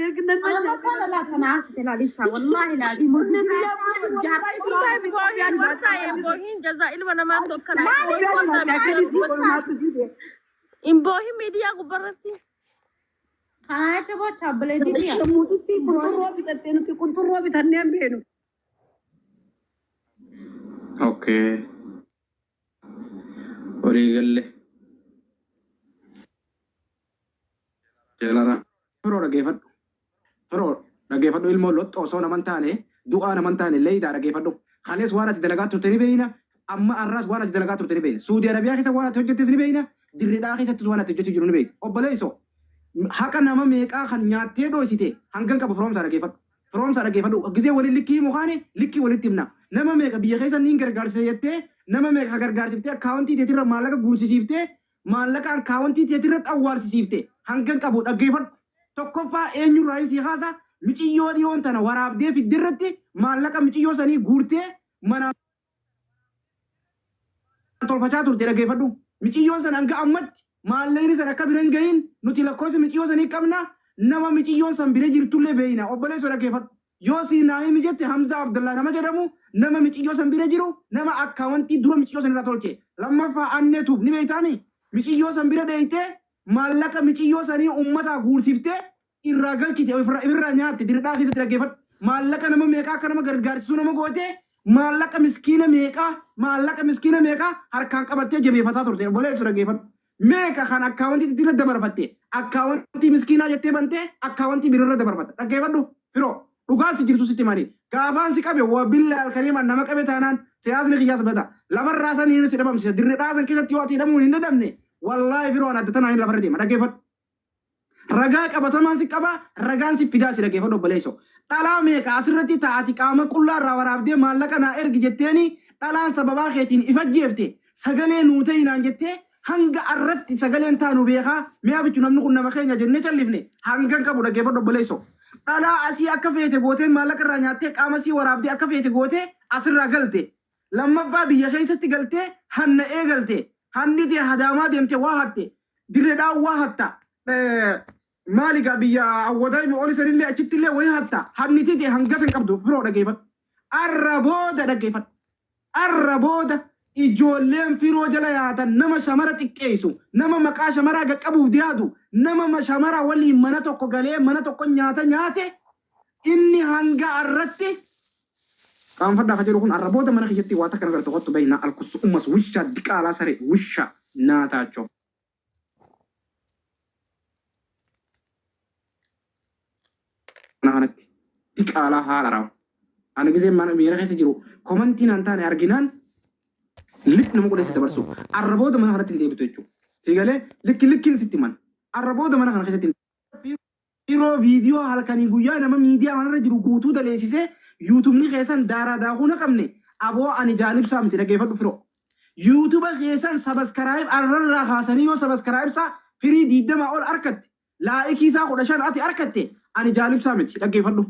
أنا ما لا تنعس تلا لسه والله لا دي مدة Imbohin jazaa'il mana maan tokko ما imbohin miidiyaa gubbarratti أنا أشوف شابلة دي كنت روبي تنين بينو اوكي وريقل جلارا فرو رغيفد ilmo lotto osoo naman taane du'aa naman taane leeyda raggeeffadhu khalees waan ati dalagaa turte ni beeyna amma arraas waan ati dalagaa turte ni beeyna suudi arabiyaa keessa waan ati hojjettes ni beeyna dirridhaa keessatti waan ati hojjetu jiru ni beeyna obboleesso haqa nama meeqaa kan nyaattee dhoysite hangan qaba firoomsa raggeeffadhu gisee waliin likkii mukaane likkii walitti himna nama meeqa biyya keessa niin gargaarsite jettee nama meeqa gargaarsiftee akkaawuntii teetirra maallaqa guursisiiftee maallaqa akkaawuntii teetirratti awwaalsisiifte hangan qabu dhaggeeffadhu tokkoffaa eenyurraa isii haasa michiyyoo dhiyoon tana waraabdee fiddirratti maallaqa michiyyoo sanii guurtee mana tolfachaa turte dhaggeeffadhu michiyyoo sana hanga ammatti maallaqni sana akka bira hin gahin nuti lakkoofsa michiyyoo sanii qabna nama michiyyoo san bira jirtullee beeyna obboleessoo dhaggeeffadhu yoo si naa'imi jette Hamza Abdallaa nama jedhamu nama michiyyoo san bira jiru nama akkaawuntii dura michiyyoo san irra tolche lammaffaa anneetuuf ni beeytaami michiyyoo san bira dheeytee maallaqa michiyyoo sanii ummataa guursiftee irraa galchite irraa nyaatte dirridhaa keessatti dhaggeeffadhu maallaqa nama meeqaa akka nama gargaarsisuu nama goote maallaqa miskiina meeqaa harkaan qabattee jabeeffataa turte obboleessoo dhaggeeffadhu meeqa kan akkaawuntii irra dabarfatte akkaawuntii miskiinaa jettee bantee akkaawuntii birarra dabarfatte dhaggeeffadhu firoo dhugaasi jirtu sitti malee gaafaan si qabe wabilla alkariima nama qabe taanaan siyaasni kiyyaas bada lafarraa san hin si dhabamsisa dirridhaa san keessatti yoo ati hidhamuun hin dadhabne wallaahi firoo an adda tanaa hin lafarra deema dhaggeeffadhu ragaa qabatamaan si qaba ragaan si fidaa si dhaggeeffadhu obboleessoo dhalaa meeqa asirratti taati qaama qullaa irraa waraabdee maallaqa naa ergi jetteeni dhalaan sababaa keetiin ifajjeefte sagalee nuu ta'inaan jettee hanga arratti sagaleen taanu beekaa mi'a bichu namni kun nama keenya jennee callifne hangan qabu dhaggeeffadhu obboleessoo dhalaa asii akka feete gootee maallaqa irraa nyaattee qaama sii waraabdee akka feete gootee asirraa galte lammaffaa biyya keessatti galtee hanna'ee galte hannitee hadaamaa deemte waa hatte dirreedhaa waa hatta maaliga biyya awwadaa mi oli sanillee achittillee wayii hatta hannitee hangatan qabdu firoo dhaggeeffadhu arra booda ijoolleen firoo jala yaatan nama shamara xiqqeessu nama maqaa shamaraa qaqqabuuf diyaatu nama shamara waliin mana tokko galee mana tokko nyaate inni hanga arratti qaanfadhaa ka jedhu kun arra booda mana kiyyatti waa takka nagarta qottu bayna alkusu ummas wisha diqaalaa sare wisha naataachoo kanatti diqaalaa haala raawwa ana gisee mana miira keessa jiru komantiin an taane arginaan lik nama godhe si dabarsu arrabooda mana kanatti hin deebitu jechuudha sigalee likkiin sitti man arrabooda mana kana keessatti yeroo viidiyoo halkanii guyyaa nama miidiyaa kanarra jiru guutuu daleessisee yuutubni keessan daaraa daakuu na qabne aboo ani jaalibsaa miti dhaggeeffadhu firoo yuutuba keessan sabaskaraayib arrarraa kaasanii yoo sabaskaraayibsaa firii 20 ol argatte laa'ikii isaa 15 ati argatte ani jaalibsaa miti dhaggeeffadhu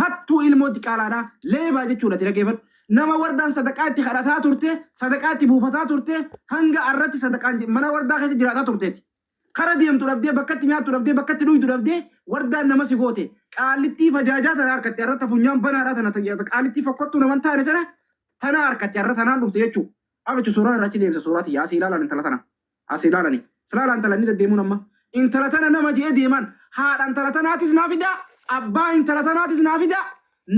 hattuu ilmoo diqaalaadhaa leebaa jechuudha dhaggeeffadhu nama wardaan sadaqaa itti kadhataa turte sadaqaa itti buufataa turte hanga arratti sadaqaan mana wardaa keessa jiraataa turteeti kara deemtu dhabdee bakka itti nyaattu dhabdee bakka itti dhuytu dhabdee wardaan nama si goote qaalittii fajaajaa tana harkatte arratti funyaan banaadhaa tana qaalittii fokkottuu naman taane tana harkatte arra tanaan dhufte jechuu abichu suuraan irratti deemsa suuraati asii ilaalan intala tana asii ilaalani silaalaan intala inni deddeemuun amma intala tana nama jee deeman haadha intala tanaatis naa fidaa abbaa intala tanaatis naa fidaa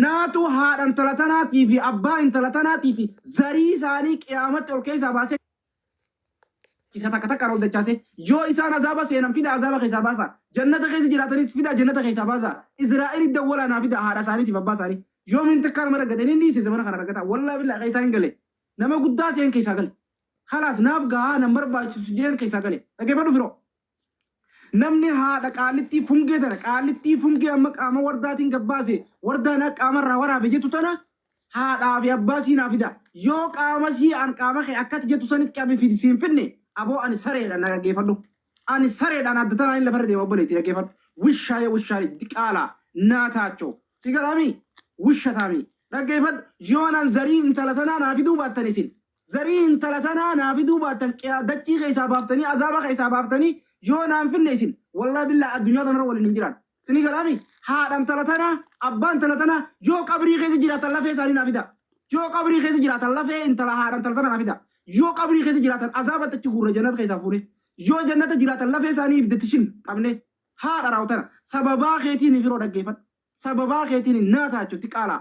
naatu haadha intala tanaatii fi abbaa intala tanaatii fi zarii isaanii qiyaamatti ol keessaa baasee kisa takka rool dachaase yoo isaan azaaba seenan fida azaaba keessaa baasa jannata keessa jiraatanis fida jannata keessaa baasa Israa'el dawwala naa fida haadha isaaniitiif abbaa isaanii yoo min takka nama raggatanii inni isa zamana kana raggata wallaahi billaa keessaa hin gale nama guddaa ta'een keessaa gale khalaas naaf gahaa nan barbaachisu jeen keessaa gale dhaggeeffadhu firoo namni haadha qaalittii fungee tana qaalittii fungee amma qaama wardaatiin gabbaase wardaan qaamarraa waraabe jettu tana haadhaa fi abbaa siinaa fida yoo qaama sii an qaama kee akkati jettu sanitti qabe fidisiin finne aboo ani sareedhaan na dhaggeeffadhu ani sareedhaan adda tanaa hin lafarra deema obboleetti dhaggeeffadhu wishaayee wishaalee diqaalaa naataachoo sigaraami wishataami dhaggeeffadhu yoonaan zarii intala tanaa naa fiduu baattan isin zarii intala tanaa naa fiduu baattan dachii keessaa baaftanii azaaba keessaa baaftanii yoo naan finne isin wallahi billaa addunyaa tanarra waliin hin jiran سني كلامي هذا أنت لتنا أبا أنت لتنا جو قبري خيز جرات الله في سالين أبدا جو قبري خيز جرات الله في أنت لا هذا أنت لتنا أبدا جو قبري خيز جرات عذاب تجور جنات خيز أفوني جو جنات جرات الله في سالين بدتشين قبله هذا راوتنا سببا خيتي نفيرو دقيفت سببا خيتي ناتا تكالا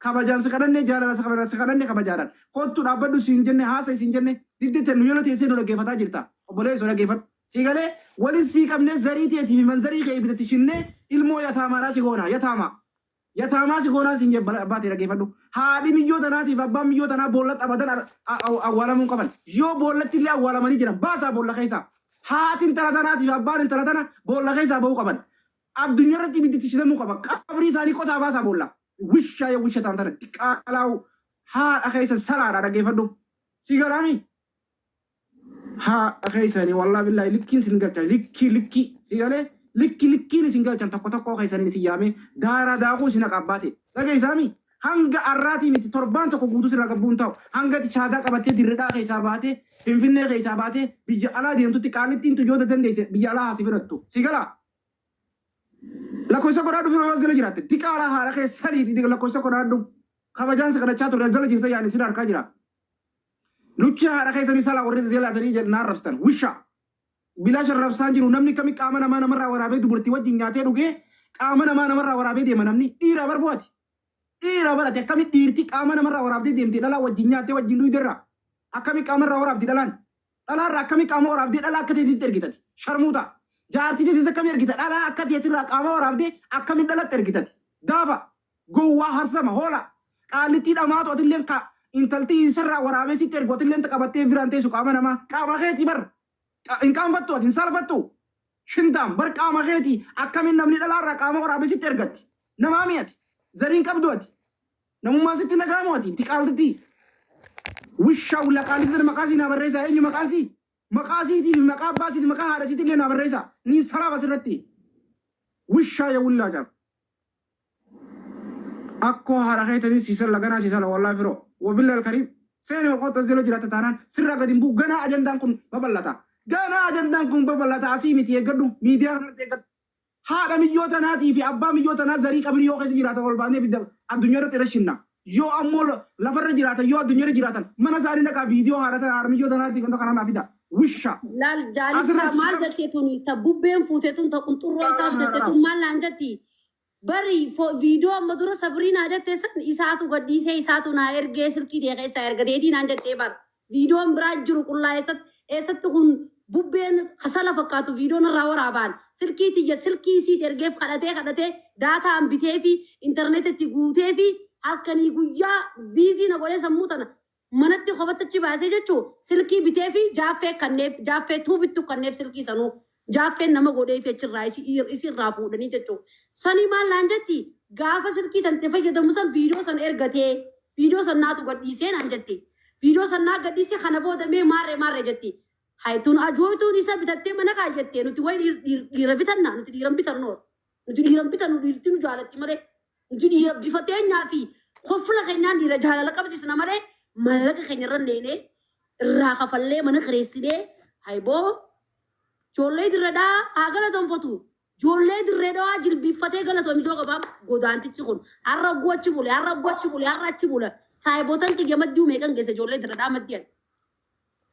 كبجان سكرني جارا سكرني كبجارا كنت رابدو سينجنة هاسي سينجنة ديدي تنويلو تيسينو دقيفتا جرتا وبولي سولا دقيفت سيغالي ولي سيكمني زريتي في منزري خي بدتشين ilmoo yataamaa si goona yataamaa si goona sin jebba baatee dhageeffadhu haadhi miyyoo tanaatiif abbaan miyyoo tanaa boollatti abadan awwaalamuu qaban yoo boollatti illee awwaalamanii jiran baasaa boolla keessaa haati intala tanaatiif abbaan intala tana boolla keessaa bahuu qaban addunyaa irratti ibiddatti shitamuu qaba qabrii isaanii qotaa baasaa boolla wishaa yoo wisha ta'an tana xiqqaalaa'u haadha keessa salaadha dhageeffadhu si galaami haadha keessanii wallaa billaahi likkiin sin galcha likki si galee likki ni singal can tokko keessanii si yaame daara daakuu sin qabbaate dhageessaami hanga arraatii miti torbaan tokko guutuu sirra gabbuun ta'u hanga chaadaa qabattee dirredhaa keessaa baate finfinnee keessaa baate biyya alaa deemtutti qaalittiin tu yoo dandeesse biyya alaa haasi fudhattu si gala lakkoofsa godhaadhu fi roobas jala jiraatte xiqqaala haadha keessaniiti lakkoofsa godhaadhu kabajaan sakadachaa ture jala jirta yaani sirra harkaa jira luchi haadha keessanii salaa warri jalaatanii jennaan rabstan wisha bila sharrafsaan jiru namni kami qaama namaa namarraa waraabee dubartii wajjin nyaatee dhugee qaama namaa namarraa waraabee deema namni dhiira barbaati dhiira barate akkami dhiirti qaama namarraa waraabdee deemtee dhalaa wajjin nyaatee wajjin dhuyderra akkami qaamarraa waraabdi dhalaarraa akkami qaama waraabdee dhalaa akka teetitti ergitati sharmuuta jaartii teetis akkami ergita dhalaa akka teetirraa qaama waraabdee akkami dhalatti ergitati daafa gowwaa harsama hoola qaalittii dhamaatu otilleen intaltii isarraa waraabee sitti ergu otilleen qabattee biraan teessu qaama namaa qaama keetii barra in kan fattu in salfattu shintam bar qaama keeti akkamin namni dhalaarraa qaama waraabee sitti ergatti namaa mi'ati zariin qabdu ati namummaa sitti nagaamu ati itti qaaltitti wishaa ulla qaalitti maqaasii naa barreessaa eenyu maqaasiitii fi maqaa abbaasiitii maqaa haadhasiitii illee naa barreessaa ni salaaf asirratti wishaa yaa ullaa jam akkoo haadha keetanii siisan laganaa siisan wallaa firoo wabilla alkariim seeni hoqoota zelo jiraata taanaan sirraa gadi hin buu ganaa ajandaan kun babal'ata gana ajandaan kun babal'ata asii miti eeggadhu miidiyaa kanatti eeggadhu haadha miyyoo tanaatii fi abbaa miyyoo tanaa zarii qabri yoo keessa jiraatan ol baanee addunyaa irratti irra yoo ammoo lafarra jiraatan yoo addunyaa irra jiraatan mana isaanii dhaqaa viidiyoo haadha miyyoo tanaatii kan kanaan afida wisha laal jaalisa maal jetteetuni ta bubbeen fuuteetun ta qunxurroo isaa fidatteetun maal laan jetti bari viidiyoo amma dura sabriinaa jettee san isaatu gadhiisee isaatu naa ergee silkii deeqa isaa erga deedii naan jettee bar viidiyoon biraa jiru qullaa eessatti kun bubbeen hasala fakkaatu viidiyoon irraa waraabaan silkii isiit ergeef kadhatee daataan bitee fi intarneetitti guutee fi halkanii guyyaa biizii na godhee sammuu tana manatti qofattachi baasee jechuu silkii bitee fi jaaffee tuubittu kanneef silkii sanuu jaaffeen nama godhee fi achirraa isirraa fuudhanii jechuu sanii maal laan jetti gaafa silkii tante fayyadamu san viidiyoo san ergatee viidiyoo sannaatu gadhiisee naan jetti viidiyoo sannaa gadhiisee kana boodamee maarree jetti haytuun ajootuun isa bitattee mana kaayyattee nuti wayi dhiira bitannaa nuti dhiiran bitannu dhiirti nu jaalatti malee nuti dhiira bifateenyaa fi hofla keenyaan dhiira jaalala qabsiisna malee mallaqa keenya irra neenee irraa kafallee mana kireessinee hayboo ijoollee dirreedhaa haa galatoonfatu ijoollee dirreedhaa jilbiiffatee galatoomidoo qabaa godaantichi kun har'a achi bule saayibotan xiyya maddii meeqan geesse ijoollee dirreedhaa maddiyan.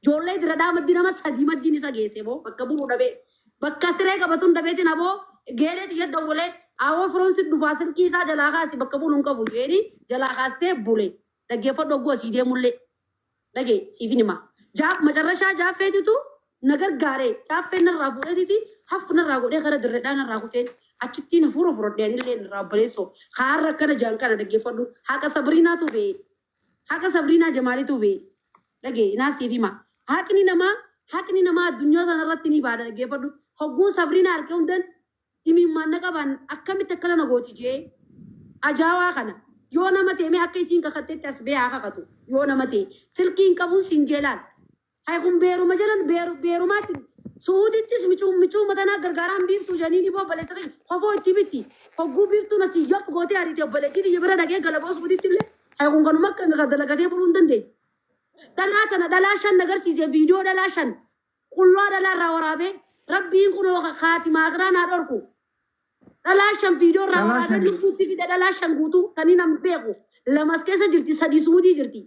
Ijoollee dirreedhaa maddii nama sadii maddiin isa geesse boo bakka buluu dhabee bakka siree qabatuun dhabeetiin aboo geelee xiyya dawwalee awoo firoonsi dhufaa silkii isaa jalaa kaasi bakka buluun qabu jeeni jalaa kaastee bule dhaggeeffadhu ogguu asii deemullee dhagee siifin hima macarrashaa jaaffeetitu na gargaaree jaaffeen narraa fuudheetiiti haffu narraa godhee gara dirreedhaa narraa kuteen achittiin hafuura fudhadheen illee narraa obboleessoo haarra akkana jaan kana dhaggeeffadhu haqa sabriinaatu bee haqa sabriinaa jamaalitu bee dhagee naasiif hima haqni namaa addunyaa kanarratti ni baada dhaggeeffadhu hogguu sabriinaa harkee hundan imimmaan qaban akkamitti akkana na gooti jee ajaawaa kana yoo nama teemee akka isiin kakatteetti as bee haa kakatu yoo nama tee silkiin qabuun siin jeelaan hay kun beeruma jalan beerumaatti suudittis michuu matanaa gargaaraan biiftuu janii dhiboo obboleessa kee hofoo itti bitti hogguu biiftuun asii yoo gootee ariitee obboleettii biyya bira dhagee galaboo suuditti illee hay kun kanuma akka dalagatee buluu hin dandeenye. Dhalaa kana dhalaa shan agarsiise viidiyoo dhalaa shan qullaa dhalaa irraa waraabee rabbiin kun kaati maaqiraa naa dhorku Dhalaashan viidiyoo irraa Dhalaashan. waraabee lubbuutti fide dhalaashan guutuu tanii nam beeku lamas keessa jirti sadii suudii jirti.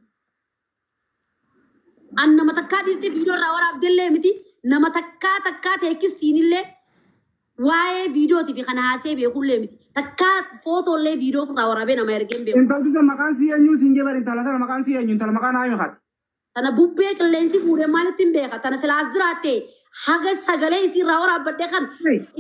An nama takkaa dhiirti viidiyoo irraa waraabdellee miti nama takkaa teekistiin waa'ee viidiyooti fi kana haasee beekullee miti takkaa footollee viidiyoo irraa waraabee nama ergeen beeku. Intalti san maqaan si eenyu siin jebar intala sana maqaan si eenyu intala maqaan haa himaat. Tana bubbee qilleensi fuudhee maalitti hin beeka tana silaas jiraatte haga sagalee isii irraa waraabbadhee kan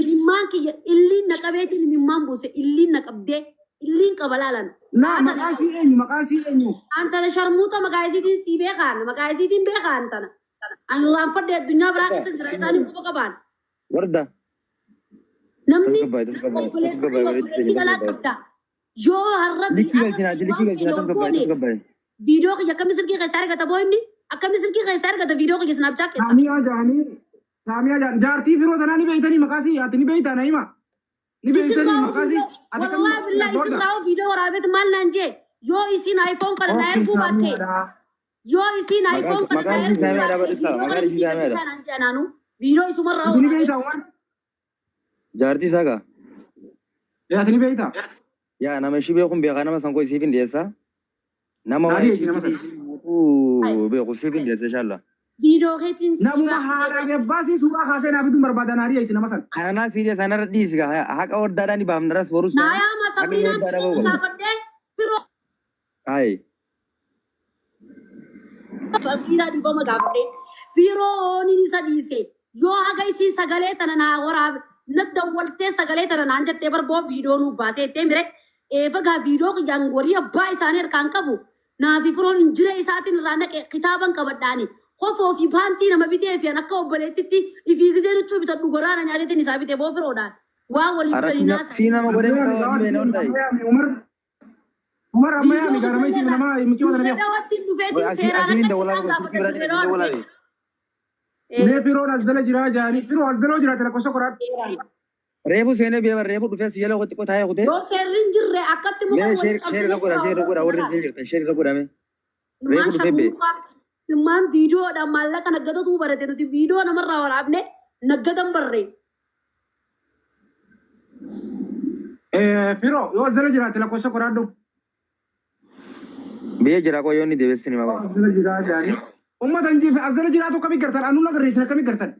ilmaan kiyya illiin na qabeetiin ilmaan buuse illiin na qabdee illiin qaba laalan. Naa maqaan si eenyu maqaan si eenyu. An tana sharmuuta maqaa isiitiin sii beekaan maqaa isiitiin beekaan tana. An raanfadde addunyaa biraa keessa jira isaanii quba qabaan. Warda. Namni Tasgabbaa'e. obboleessi dhalaa qabda. Yoo har'a Likki galchina tasgabbaa'e. viidiyoo kiyya akkami silkii keessaa argata boo'inni akkami silkii keessaa argata viidiyoo kiyya snaapchat keessa. Saamiyaa jaanii jaartii firoo tanaa ni beeytanii maqaa si ati ni beeytaa na hima. Ni beeytanii maqaa si ati kan wallahi billahi israa'u viidiyoo waraabet maal naan jee yoo isiin iPhone kana na erguu baatte yoo isiin iPhone kana na erguu viidiyoo isumarraa ati ni beeytaa waan. Jaartii isaa gaa. Ati ni beeytaa. Yaa nama ishii beekuun beekaa nama san koo isiif hin dhiyeessaa. Nama Naadii ishii nama sana. beeku isiif hin dhiyeessa inshaAllah. viidiyoo keetiin Namuma haadha gabbaasii suuraa kaasee naaf itti barbaada naadii ishii nama sana. Kana naa siidee sanarra dhiisi gaa haqa wardaadhaan ni baafna ras borus. naayaa masabiinaan gaafadhee firoo Ayi. Sabiinaa dhibama gaafadhee firoo ooniin isa dhiise yoo haga isii sagalee tana naa waraabe nadda waltee sagalee tana naan jettee barboo viidiyoo nuuf baasee ettee mire eefagaa viidiyoo kiyyaan warii abbaa isaanii harkaan qabu naafi firoon injira isaatiin irraa naqe kitaaban qabadhaani kofoo fi baantii nama bitee fi akka obboleettitti ifii gisee nuchuu bitadhu goraana nyaateetiin isaa bitee boo firoodhaan waa waliif Ara galii naasa. si nama godhee beena hundaa'e. Umar ammayyaa mi gaarama ishii namaa michoo sana beeku. Dhawattiin dhufeetiin Asiin seeraan dawwalaa akka godhe sitti biraatti isaan dawwalaa gaafatan Mee firoon as jala jiraa jaanii firoo as jala jiraate lakkoofsa qoraadhu. Reefu seenee beeban reefu dhufee si jala qotti qotaa'ee kutee. yoo seerri hin jirre akkatti muka Mee sheerri godha warri ishee jirtan sheerri godhame. Reefu dhufee bee. Ilmaan viidiyoodhaan maallaqa naggadatu barate nuti viidiyoo namarraa waraabne naggadan barree. Firoo yoo as jala jiraate lakkoofsa qoraadhu. Biyya jira qoyyoonni deebisni maqaa. As jala jiraa jaanii. Uummata hin jiifne as jala jiraatu akkamii gartan anu nagarreessin akkamii gartan.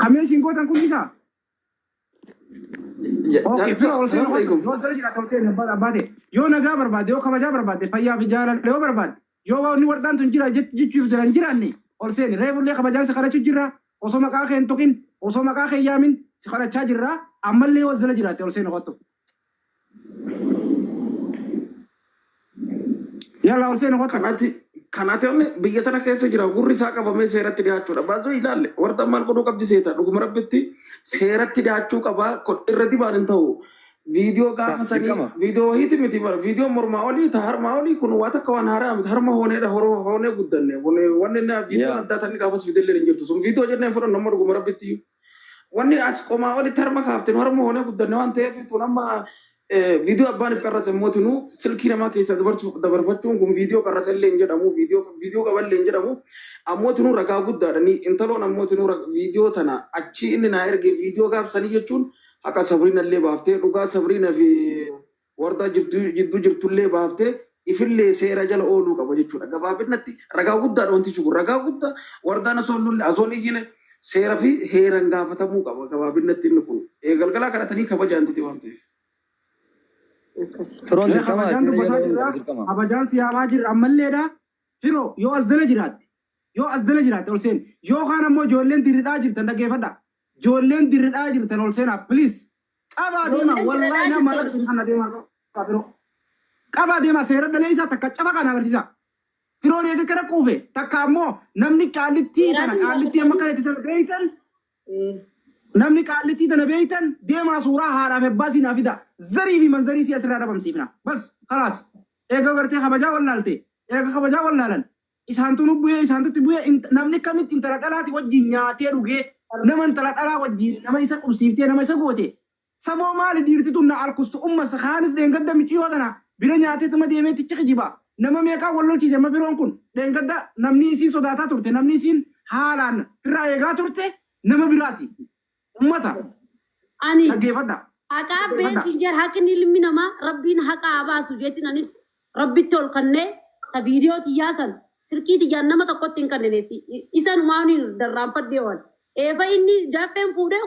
Kamee ishiin gootan kun isaa. Okay, firoo ol seenuu yoo as jala jiraate ol seenuu barbaade yoo nagaa barbaade yoo kabajaa barbaade fayyaa fi jaalala yoo barbaade yoo wanni wardaan tun jira jechuuf jira hin jiraanne ol seeni reefullee kabajaan si kadhachuu jirra osoo maqaa kee hin tuqin osoo maqaa kee yaamin si kadhachaa jirra ammallee yoo as jala jiraate ol seenu qottu. Yalla ol seenu qottu. Kanaati onni biyya tana keessa jira gurri isaa qabamee seeratti dhiyaachuudha. Baazoo ilaalle warra maal godhuu qabdi seeta dhuguma rabbitti seeratti dhiyaachuu qaba irra dibaan hin ta'u. Viidiyoo gaafa sanii viidiyoo hiiti miti bara viidiyoo mormaa olii ta harmaa olii kun waa takka waan haaraa miti harma hooneedha hoonee guddanne wanni viidiyoo addaa tanni gaafas fidellee hin jirtu sun viidiyoo jennee fudhan nama dhuguma rabbitti wanni as qomaa olitti harma kaaftin harma hoonee guddanne waan ta'eef tun amma viidiyoo abbaaniif qarrase mootinuu silkii namaa keessa dabarfachuun kun viidiyoo qarrasellee hin jedhamu viidiyoo qaballee hin jedhamu ammootinuu ragaa guddaadha ni intaloon ammootinuu viidiyoo tana achi inni naa erge viidiyoo gaafsanii jechuun akka sabriina illee baaftee dhugaa sabriina fi wardaa jidduu jirtullee baaftee ifillee seera jala ooluu qaba jechuudha. Gabaabinatti ragaa guddaadha wanti kun ragaa guddaa wardaan asoollee asoon iyyine seera fi heeran gaafatamuu qaba gabaabinatti inni kun galgalaa kadhatanii kabajaan titi waan ta'eef. Kabajaan dubbataa jirra kabajaan siyaamaa jirra ammalleedha firoo yoo as jala jiraatte ol seeni yoo kaan ammoo ijoolleen dirridhaa jirtan dhaggeeffadha. Ijoolleen dirridhaa jirtan ol seenaa please qabaa deema wallahi nama irratti kan deema firoo qabaa deema seera dhalee isaa takka cafa kan agarsiisa firoon eega kana quufe takka ammoo namni qaallittii tana qaallittii amma kana itti beeytan namni qaallittii tana beeytan deemaa suuraa haadhaaf abbaa siinaa fida zarii fi manzarii si asirraa dhabamsiifna bas khalaas eega gartee kabajaa wallaalte eega kabajaa wallaalan isaantu nu bu'ee isaantutti bu'ee namni kamitti intala dhalaati wajjin nyaatee dhugee nama intala dhalaa wajjin nama isa qubsiiftee nama isa goote saboo maali dhiirtitu na alkustu umma sakaanis dheengadda miciyoo tana bira nyaatee tuma deemee tichi kijiba nama meeqaa wallolchiise amma firoon kun dheengadda namni isiin sodaataa turte namni isiin haalaan firraa eegaa turte nama biraati ummata Ani dhaggeeffadha. haqaa beesin jira haqni ilmi namaa rabbiin haqaa baasu jeetiin anis rabbitti ol kannee ta viidiyoo tiyyaasan silkii tiyyaan nama tokkotti hin kanneneesi. Isan waan darraanfadhee waan. Eefa inni jaaffeen fuudhee